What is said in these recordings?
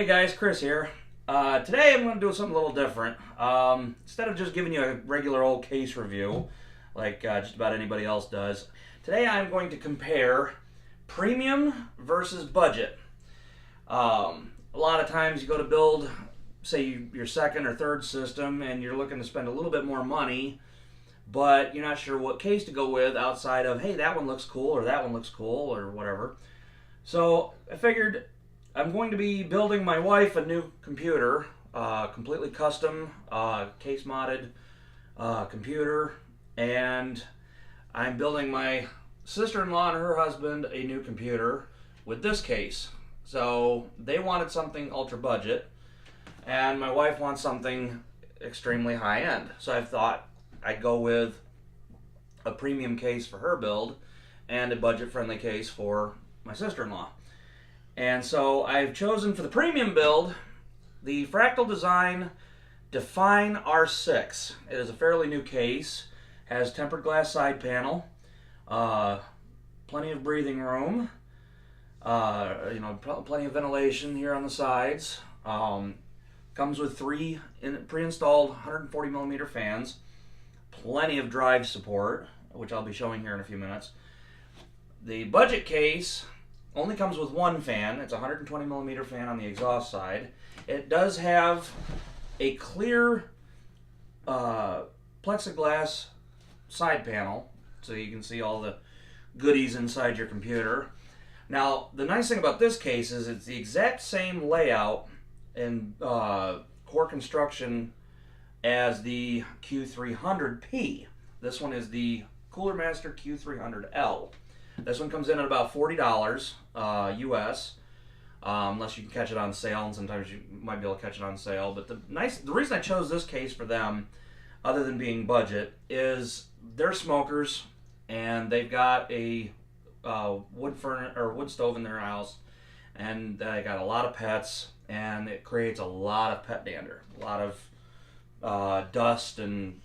Hey guys, Chris here. Today I'm going to do something a little different. Instead of just giving you a regular old case review, like just about anybody else does, today I'm going to compare premium versus budget. A lot of times you go to build, say, your second or third system, and you're looking to spend a little bit more money, but you're not sure what case to go with outside of, hey, that one looks cool, or that one looks cool, or whatever. So I figured I'm going to be building my wife a new computer, completely custom, case modded computer, and I'm building my sister-in-law and her husband a new computer with this case. So they wanted something ultra budget, and my wife wants something extremely high end. So I thought I'd go with a premium case for her build and a budget-friendly case for my sister-in-law. And so I've chosen for the premium build the Fractal Design Define R6. It is a fairly new case, has tempered glass side panel, plenty of breathing room, plenty of ventilation here on the sides. Comes with three pre-installed 140 millimeter fans, plenty of drive support, which I'll be showing here in a few minutes. The budget case only comes with one fan. It's a 120 millimeter fan on the exhaust side. It does have a clear plexiglass side panel, so you can see all the goodies inside your computer. Now, the nice thing about this case is it's the exact same layout and core construction as the q300p. This one is the Cooler Master q300l. This one comes in at about $40 US, unless you can catch it on sale, and sometimes you might be able to catch it on sale. But the reason I chose this case for them, other than being budget, is they're smokers and they've got a wood stove in their house, and they got a lot of pets, and it creates a lot of pet dander, a lot of dust and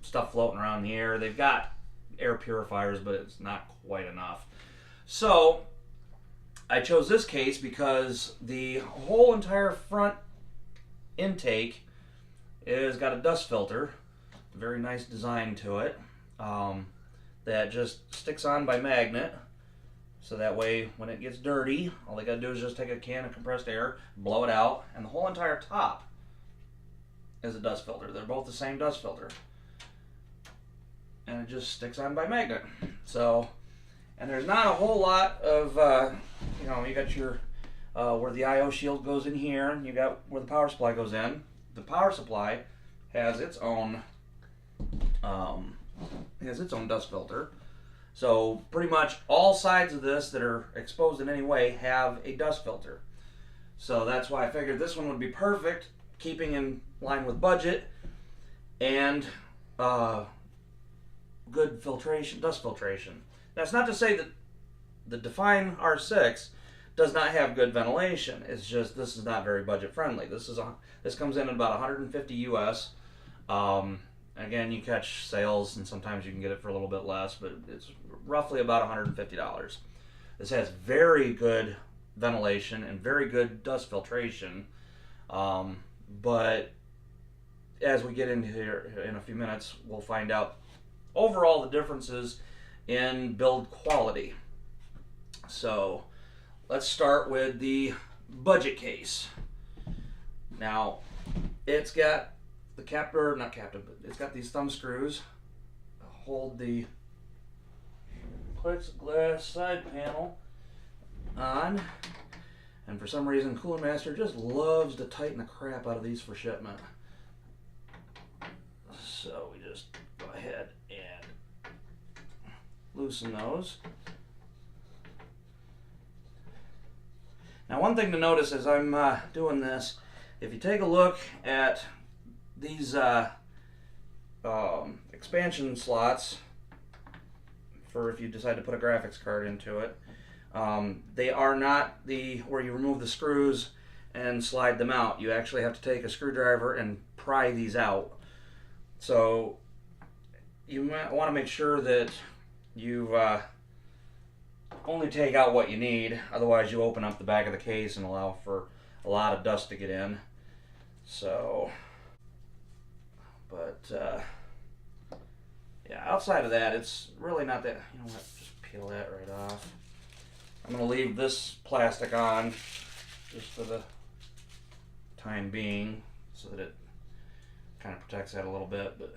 stuff floating around in the air. They've got air purifiers, but it's not quite enough. So I chose this case because the whole entire front intake is got a dust filter, very nice design to it, that just sticks on by magnet. So that way when it gets dirty, all they gotta do is just take a can of compressed air, blow it out, and the whole entire top is a dust filter. They're both the same dust filter, and it just sticks on by magnet. So, and there's not a whole lot of, you got your, where the I/O shield goes in here, and you got where the power supply goes in. The power supply has its own, dust filter. So pretty much all sides of this that are exposed in any way have a dust filter. So that's why I figured this one would be perfect, keeping in line with budget, and good filtration, dust filtration. That's not to say that the Define R6 does not have good ventilation. It's just this is not very budget friendly. This comes in at about 150 US. Again, you catch sales, and sometimes you can get it for a little bit less, but it's roughly about $150. This has very good ventilation and very good dust filtration, but as we get into here in a few minutes, we'll find out overall the differences in build quality. So let's start with the budget case. Now, it's got the it's got these thumb screws to hold the plexiglass side panel on, and for some reason Cooler Master just loves to tighten the crap out of these for shipment. So we just go ahead and loosen those. Now, one thing to notice as I'm doing this, if you take a look at these expansion slots for if you decide to put a graphics card into it, they are not where you remove the screws and slide them out. You actually have to take a screwdriver and pry these out. So you might want to make sure that you only take out what you need. Otherwise, you open up the back of the case and allow for a lot of dust to get in. So, but yeah, outside of that, it's really not that. You know what? Just peel that right off. I'm going to leave this plastic on just for the time being so that it kind of protects that a little bit. But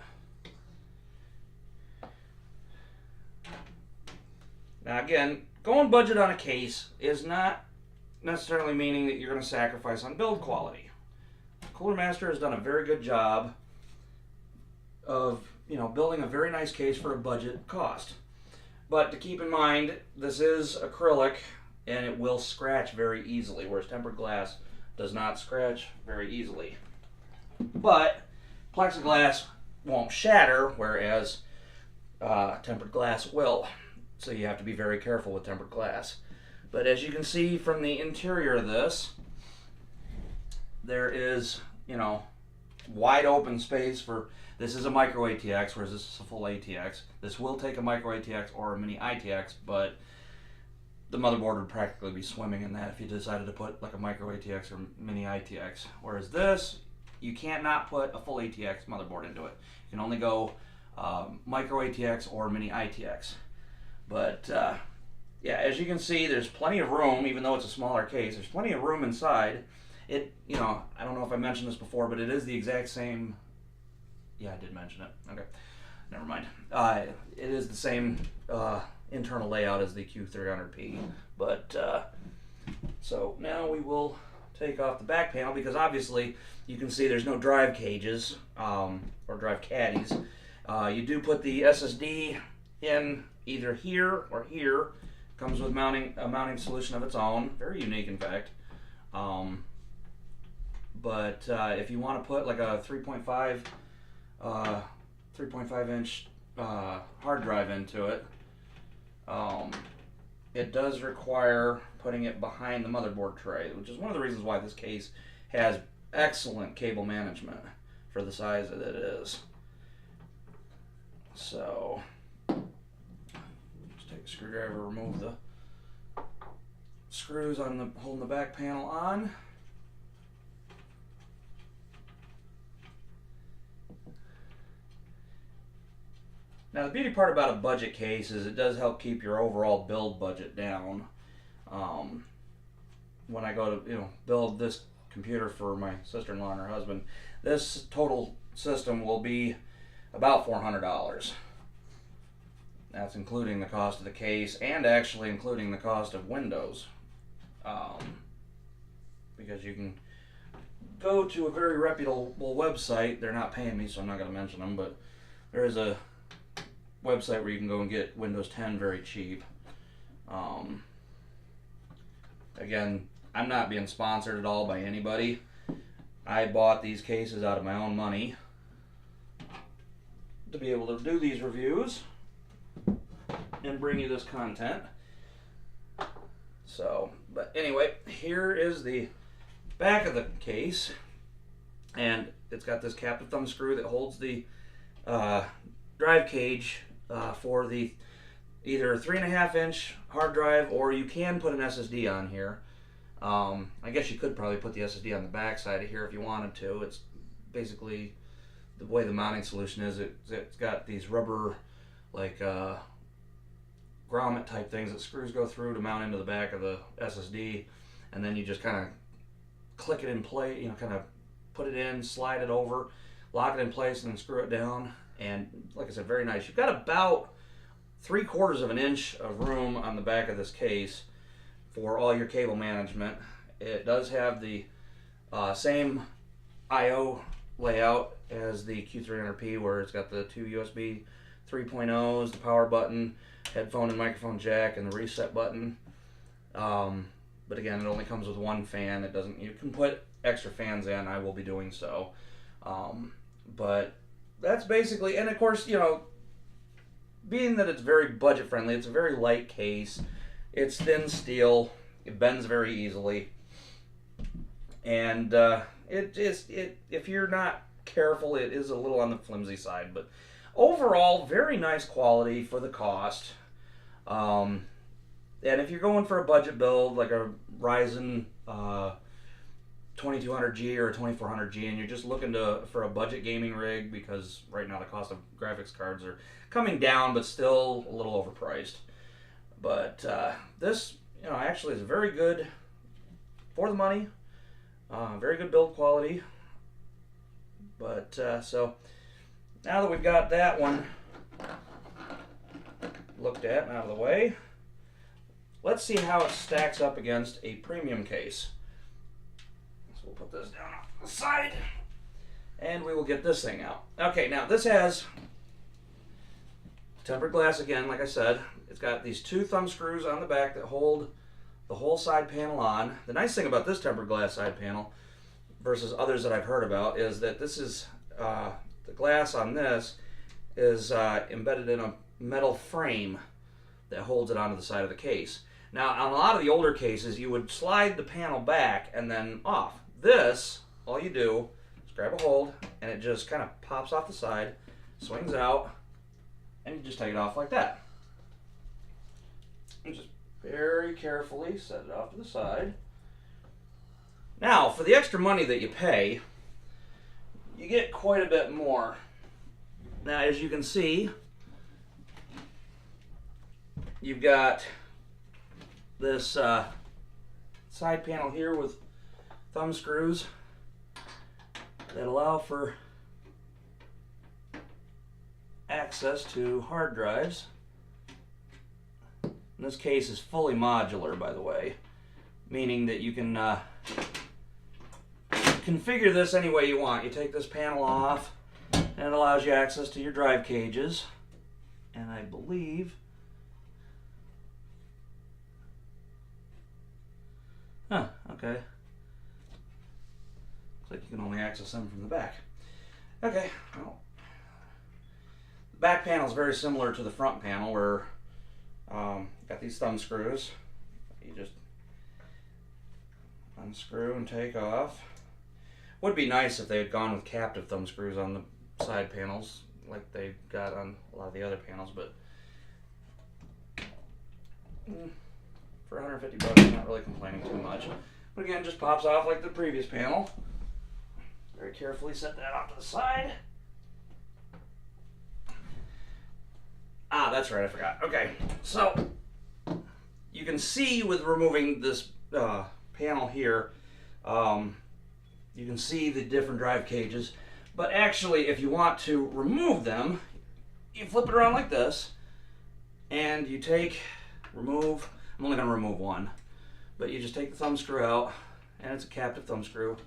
now again, going budget on a case is not necessarily meaning that you're going to sacrifice on build quality. Cooler Master has done a very good job of, you know, building a very nice case for a budget cost. But to keep in mind, this is acrylic and it will scratch very easily, whereas tempered glass does not scratch very easily. But plexiglass won't shatter, whereas tempered glass will. So you have to be very careful with tempered glass. But as you can see from the interior of this, there is, you know, wide open space for, this is a micro ATX, whereas this is a full ATX. This will take a micro ATX or a mini ITX, but the motherboard would practically be swimming in that if you decided to put like a micro ATX or mini ITX. Whereas this, you can't not put a full ATX motherboard into it. You can only go micro ATX or mini ITX. But yeah, as you can see, there's plenty of room, even though it's a smaller case. There's plenty of room inside. It, you know, I don't know if I mentioned this before, but it is the exact same. Yeah, I did mention it. Okay, never mind. It is the same internal layout as the Q300P. But so now we will take off the back panel, because obviously you can see there's no drive cages or drive caddies. You do put the SSD in either here or here. Comes with a mounting solution of its own, very unique in fact. But if you want to put like a 3.5 inch hard drive into it, it does require putting it behind the motherboard tray, which is one of the reasons why this case has excellent cable management for the size that it is. So just take a screwdriver, remove the screws on the holding the back panel on. Now the beauty part about a budget case is it does help keep your overall build budget down. When I go to, you know, build this computer for my sister-in-law and her husband, this total system will be about $400. That's including the cost of the case and actually including the cost of Windows. Because you can go to a very reputable website. They're not paying me, so I'm not going to mention them, but there is a website where you can go and get Windows 10 very cheap. Again, I'm not being sponsored at all by anybody. I bought these cases out of my own money to be able to do these reviews and bring you this content. So, but anyway, here is the back of the case, and it's got this captive thumb screw that holds the drive cage for the either 3.5 inch hard drive, or you can put an SSD on here. I guess you could probably put the SSD on the back side of here if you wanted to. It's basically the way the mounting solution is. It's got these rubber, like grommet type things that screws go through to mount into the back of the SSD, and then you just kind of click it in place, you know, kind of put it in, slide it over, lock it in place, and then screw it down. And like I said, very nice. You've got about 3/4 of an inch of room on the back of this case for all your cable management. It does have the same I/O layout as the Q300P, where it's got the two USB 3.0s, the power button, headphone and microphone jack, and the reset button. But again, it only comes with one fan. It doesn't. You can put extra fans in. I will be doing so. But that's basically, and of course, you know, being that it's very budget friendly, it's a very light case. It's thin steel. It bends very easily, and if you're not careful, it is a little on the flimsy side. But overall, very nice quality for the cost. And if you're going for a budget build, like a Ryzen 2200G or a 2400G, and you're just looking for a budget gaming rig, because right now the cost of graphics cards are coming down, but still a little overpriced. But this, actually is very good for the money. Very good build quality. But so now that we've got that one looked at and out of the way, let's see how it stacks up against a premium case. So we'll put this down off the side, and we will get this thing out. Okay, now this has tempered glass again, like I said. It's got these 2 thumb screws on the back that hold the whole side panel on. The nice thing about this tempered glass side panel versus others that I've heard about is that this is, the glass on this is embedded in a metal frame that holds it onto the side of the case. Now, on a lot of the older cases, you would slide the panel back and then off. This, all you do is grab a hold, and it just kind of pops off the side, swings out, and you just take it off like that. And just very carefully set it off to the side. Now, for the extra money that you pay, you get quite a bit more. Now, as you can see, you've got this side panel here with thumb screws that allow for access to hard drives. And this case is fully modular, by the way, meaning that you can configure this any way you want. You take this panel off, and it allows you access to your drive cages. And I believe, okay. Looks like you can only access them from the back. Okay, well, the back panel is very similar to the front panel, where got these thumb screws. You just unscrew and take off. Would be nice if they had gone with captive thumb screws on the side panels like they've got on a lot of the other panels, but for 150 bucks, I'm not really complaining too much. But again, just pops off like the previous panel. Very carefully set that off to the side. Ah, that's right, I forgot. Okay, so you can see with removing this panel here, you can see the different drive cages. But actually, if you want to remove them, you flip it around like this, and you remove, I'm only going to remove one, but you just take the thumb screw out, and it's a captive thumb screw,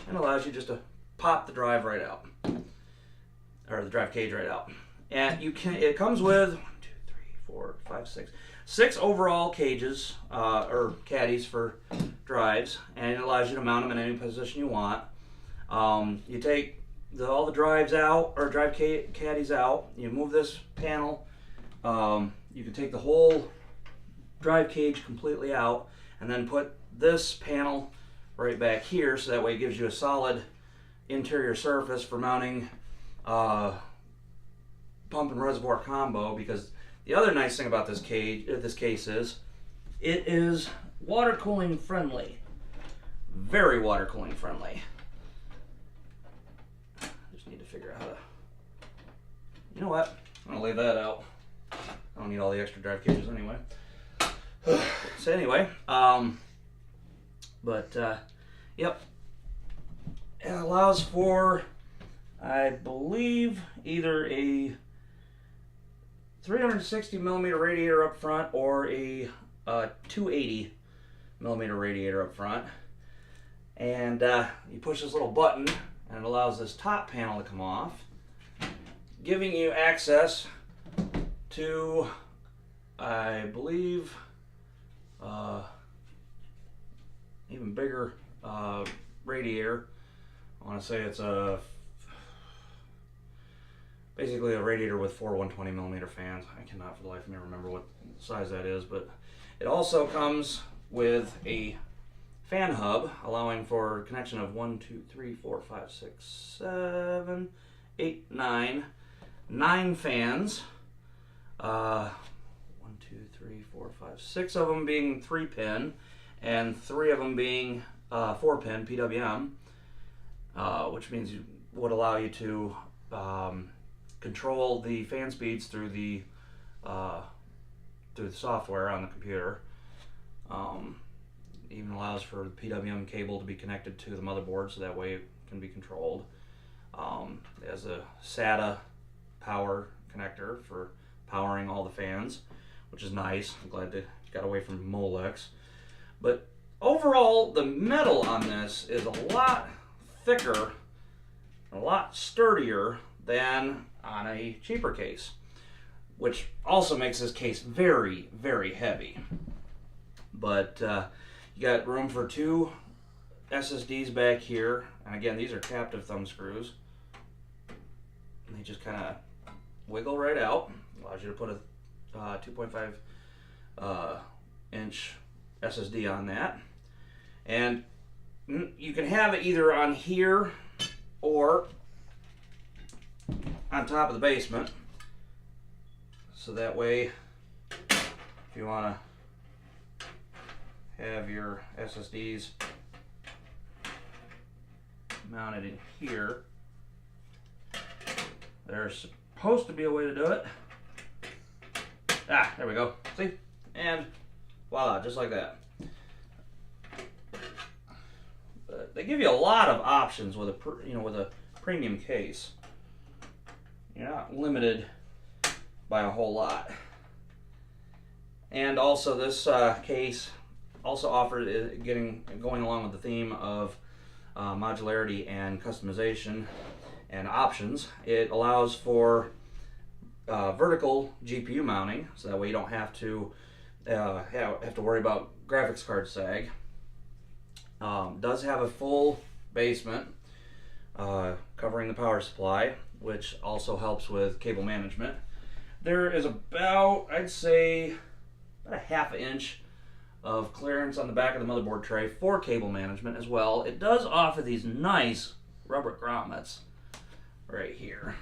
and allows you just to pop the drive right out, or the drive cage right out. And it comes with 1, 2, 3, 4, 5, 6 overall cages, or caddies for drives, and it allows you to mount them in any position you want. You take all the drives out, or drive caddies out, you move this panel, you can take the whole drive cage completely out, and then put this panel right back here, so that way it gives you a solid interior surface for mounting pump and reservoir combo. Because the other nice thing about this case is it is water cooling friendly, very water cooling friendly. Just need to figure out how to, you know what, I'm gonna lay that out. I don't need all the extra drive cages anyway. So anyway, yep, it allows for, I believe, either a 360 millimeter radiator up front or a 280 millimeter radiator up front. And you push this little button, and it allows this top panel to come off, giving you access to, I believe, even bigger radiator. I want to say it's basically a radiator with 4 120 millimeter fans. I cannot for the life of me remember what size that is, but it also comes with a fan hub, allowing for connection of 1, 2, 3, 4, 5, 6, 7, 8, 9 fans. 1, 2, 3, 4, 5, 6 of them being 3-pin, and 3 of them being 4-pin PWM, which means you would allow you to control the fan speeds through the software on the computer. Even allows for the PWM cable to be connected to the motherboard, so that way it can be controlled. It has a SATA power connector for powering all the fans, which is nice. I'm glad they got away from Molex. But overall, the metal on this is a lot thicker, a lot sturdier than on a cheaper case, which also makes this case very, very heavy. But you got room for 2 SSDs back here, and again, these are captive thumb screws. And they just kind of wiggle right out. Allows you to put a 2.5 inch SSD on that. And you can have it either on here or on top of the basement. So that way, if you want to have your SSDs mounted in here, there's supposed to be a way to do it. Ah, there we go. See? And voila, just like that. But they give you a lot of options with a premium case. You're not limited by a whole lot. And also, this case also offered, going along with the theme of modularity and customization and options, it allows for vertical GPU mounting, so that way you don't have to worry about graphics card sag. Does have a full basement covering the power supply, which also helps with cable management. There is about, I'd say, about a ½ inch of clearance on the back of the motherboard tray for cable management as well. It does offer these nice rubber grommets right here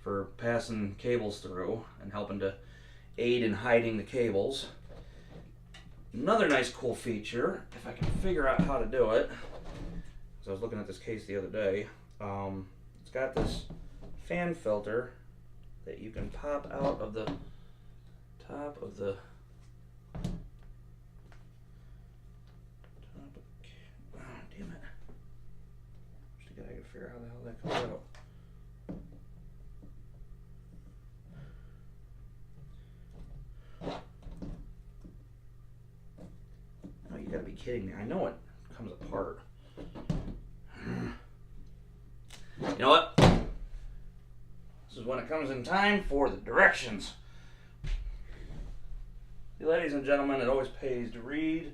for passing cables through and helping to aid in hiding the cables. Another nice cool feature, if I can figure out how to do it, because I was looking at this case the other day, it's got this fan filter that you can pop out of the top of the damn it. I gotta figure out how the hell that comes out. Oh, you gotta be kidding me. I know it comes apart. You know what? This is when it comes in time for the directions. Ladies and gentlemen, it always pays to read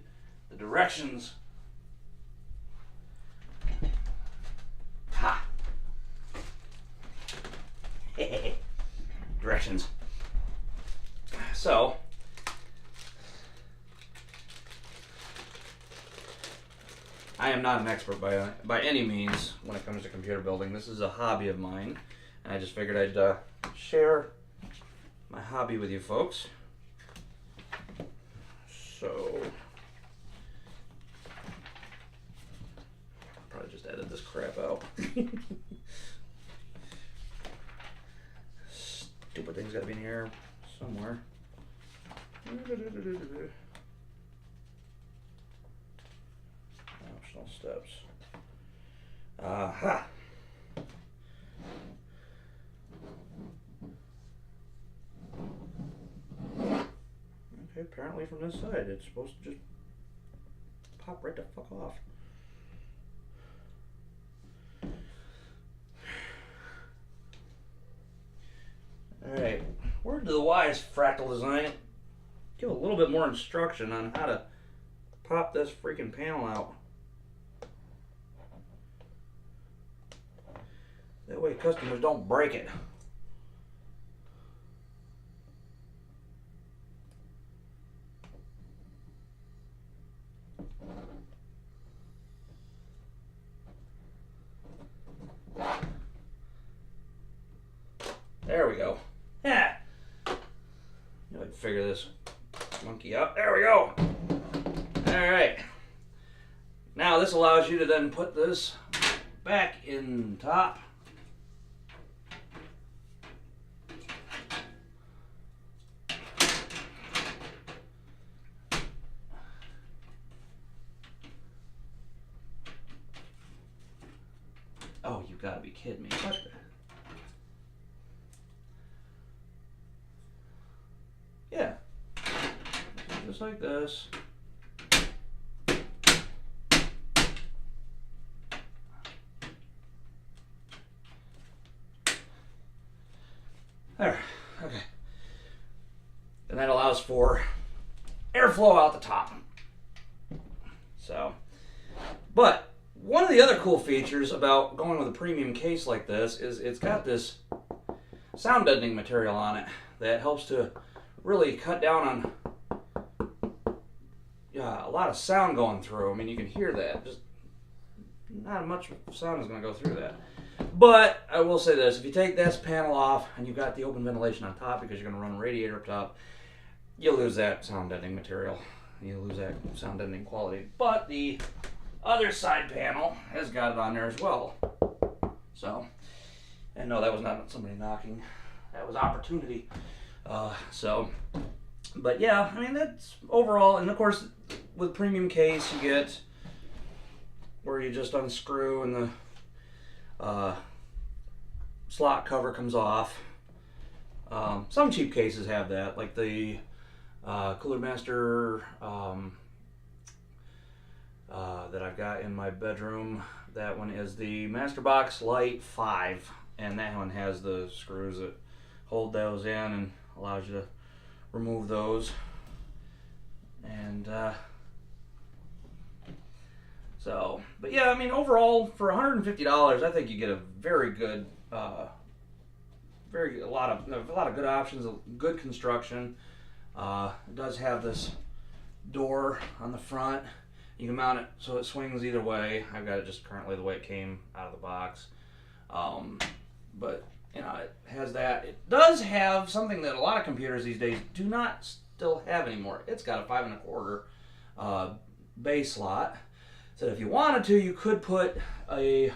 the directions. Ha! Directions. So, I am not an expert by any means when it comes to computer building. This is a hobby of mine, and I just figured I'd share my hobby with you folks. So, I'll probably just edit this crap out. Stupid thing's got to be in here somewhere. Optional steps. Aha! Okay, apparently from this side it's supposed to just pop right the fuck off. Alright, word to the wise, Fractal Design. Give a little bit more instruction on how to pop this freaking panel out. That way customers don't break it. There we go. Yeah. You know, I'd figure this monkey out. There we go. All right. now this allows you to then put this back in top. Oh, you gotta be kidding me. What the? Yeah. Just like this. There. Okay. And that allows for airflow out the top. So, but one of the other cool features about going with a premium case like this is it's got this sound deadening material on it that helps to really cut down on a lot of sound going through. I mean, you can hear that. Just not much sound is going to go through that. But I will say this, if you take this panel off and you've got the open ventilation on top because you're going to run a radiator up top, you lose that sound deadening material. You lose that sound deadening quality. But the other side panel has got it on there as well. So, and no, that was not somebody knocking. That was opportunity. But yeah, I mean, that's overall, and of course, with premium case, you get where you just unscrew and the slot cover comes off. Some cheap cases have that, like the Cooler Master that I've got in my bedroom. That one is the Master Box Lite 5, and that one has the screws that hold those in and allows you to remove those. And but yeah, I mean, overall for $150, I think you get a very good, a lot of good options, good construction. It does have this door on the front. You can mount it so it swings either way. I've got it just currently the way it came out of the box. But you know, it has that. It does have something that a lot of computers these days do not still have anymore. It's got a 5 1/4 bay slot. So if you wanted to, you could put a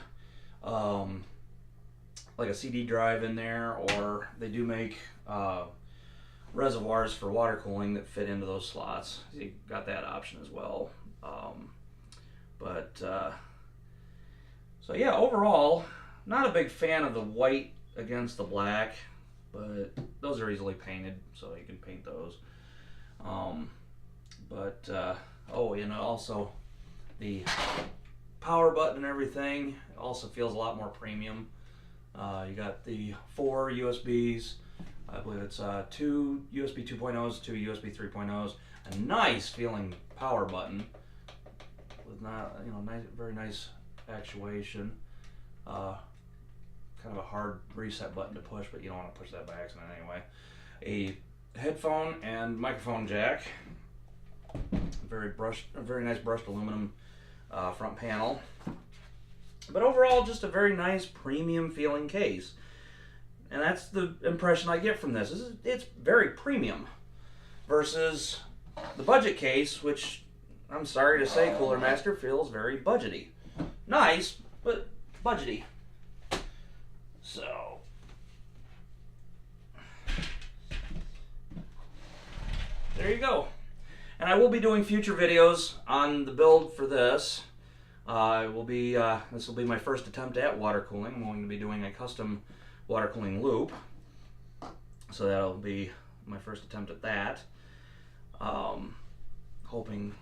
like a CD drive in there, or they do make reservoirs for water cooling that fit into those slots. So you got that option as well. So yeah, overall, not a big fan of the white against the black, but those are easily painted, so you can paint those. Oh, you know, also the power button and everything also feels a lot more premium. You got the 4 USBs. I believe it's 2 USB 2.0s, 2 USB 3.0s. A nice feeling power button with very nice actuation. Kind of a hard reset button to push, but you don't want to push that by accident anyway. A headphone and microphone jack. A very nice brushed aluminum front panel. But overall, just a very nice premium feeling case. And that's the impression I get from this. It's very premium versus the budget case, which I'm sorry to say, Cooler Master feels very budgety. Nice, but budgety. So, there you go. And I will be doing future videos on the build for this. This will be my first attempt at water cooling. I'm going to be doing a custom water cooling loop. So that'll be my first attempt at that. Hoping,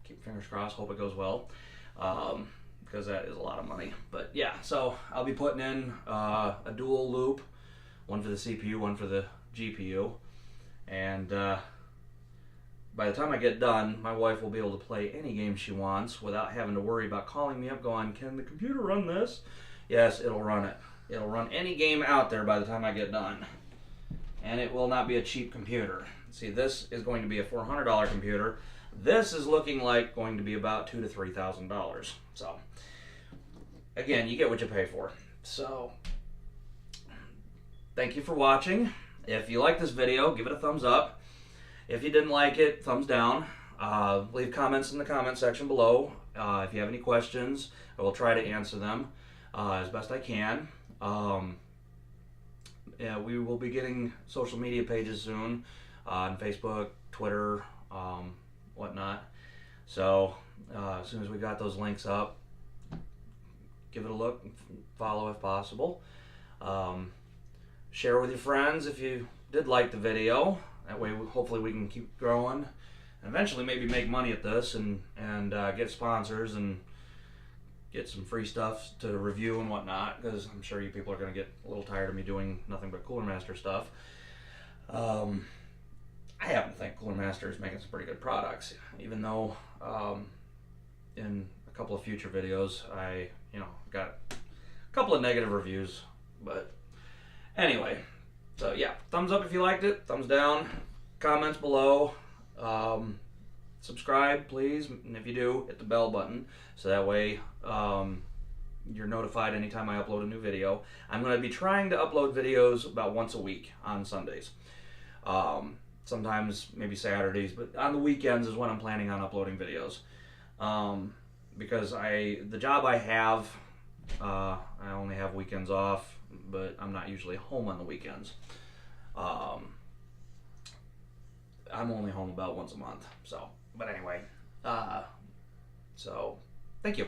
keep fingers crossed, hope it goes well. Because that is a lot of money. But yeah, so I'll be putting in a dual loop, one for the CPU, one for the GPU. And by the time I get done, my wife will be able to play any game she wants without having to worry about calling me up going, can the computer run this? Yes, it'll run it. It'll run any game out there by the time I get done. And it will not be a cheap computer. See, this is going to be a $400 computer. This is looking like going to be about $2,000 to $3,000. So, again, you get what you pay for. So, thank you for watching. If you like this video, give it a thumbs up. If you didn't like it, thumbs down. Leave comments in the comment section below. If you have any questions, I will try to answer them as best I can. Yeah, we will be getting social media pages soon on Facebook, Twitter, whatnot. So as soon as we got those links up, give it a look, follow if possible. Share with your friends if you did like the video. That way, hopefully, we can keep growing and eventually maybe make money at this and get sponsors and get some free stuff to review and whatnot, because I'm sure you people are going to get a little tired of me doing nothing but Cooler Master stuff. I happen to think Cooler Master is making some pretty good products, even though in a couple of future videos I got a couple of negative reviews. But anyway, so yeah, thumbs up if you liked it, thumbs down, comments below, subscribe please, and if you do, hit the bell button so that way you're notified anytime I upload a new video. I'm going to be trying to upload videos about once a week on Sundays. Sometimes maybe Saturdays, but on the weekends is when I'm planning on uploading videos. Because the job I have, I only have weekends off, but I'm not usually home on the weekends. I'm only home about once a month. So, but anyway, so thank you.